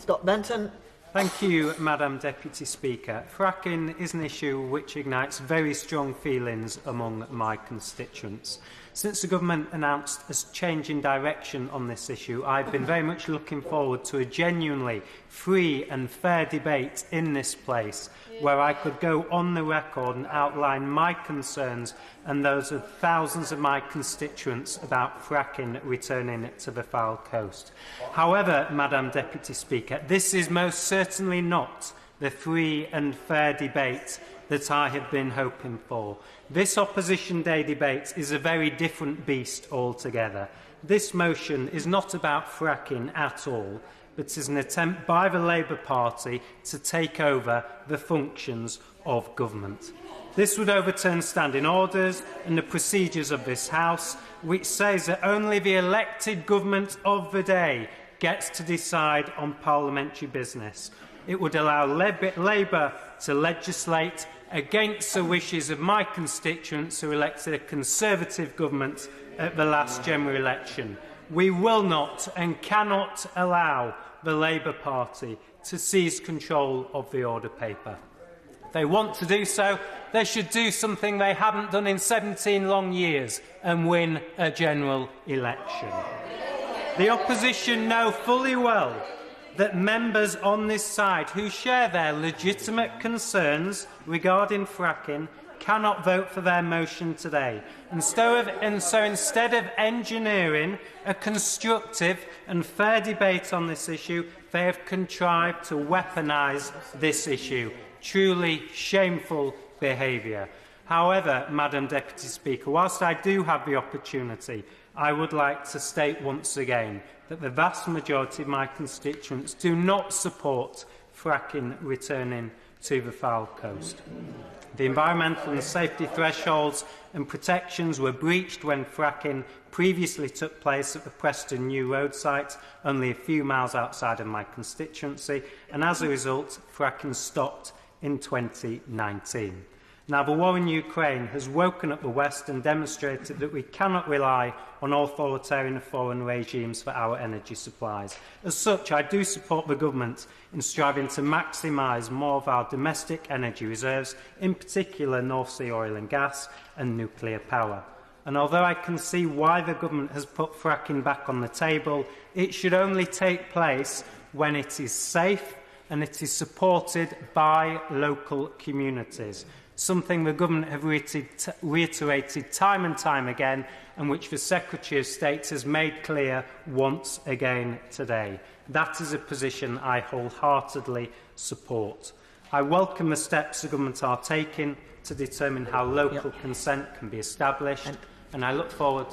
Scott Benton. Thank you, Madam Deputy Speaker. Fracking is an issue which ignites very strong feelings among my constituents. Since the Government announced a change in direction on this issue, I've been very much looking forward to a genuinely free and fair debate in this place where I could go on the record and outline my concerns and those of thousands of my constituents about fracking returning to the Foul Coast. However, Madam Deputy Speaker, this is most certainly not the free and fair debate that I have been hoping for. This Opposition Day debate is a very different beast altogether. This motion is not about fracking at all, but is an attempt by the Labour Party to take over the functions of government. This would overturn standing orders and the procedures of this House, which says that only the elected government of the day gets to decide on parliamentary business. It would allow Labour to legislate against the wishes of my constituents who elected a Conservative government at the last general election. We will not and cannot allow the Labour Party to seize control of the order paper. If they want to do so, they should do something they haven't done in 17 long years and win a general election. The opposition know fully well that members on this side who share their legitimate concerns regarding fracking cannot vote for their motion today. And so instead of engineering a constructive and fair debate on this issue, they have contrived to weaponise this issue. Truly shameful behaviour. However, Madam Deputy Speaker, whilst I do have the opportunity, I would like to state once again that the vast majority of my constituents do not support fracking returning to the Foul Coast. The environmental and safety thresholds and protections were breached when fracking previously took place at the Preston New Road site, only a few miles outside of my constituency, and as a result, fracking stopped in 2019. Now, the war in Ukraine has woken up the West and demonstrated that we cannot rely on authoritarian foreign regimes for our energy supplies. As such, I do support the Government in striving to maximise more of our domestic energy reserves, in particular North Sea oil and gas and nuclear power. And although I can see why the Government has put fracking back on the table, it should only take place when it is safe and it is supported by local communities, something the Government have reiterated time and time again, and which the Secretary of State has made clear once again today. That is a position I wholeheartedly support. I welcome the steps the Government are taking to determine how local consent can be established, and I look forward...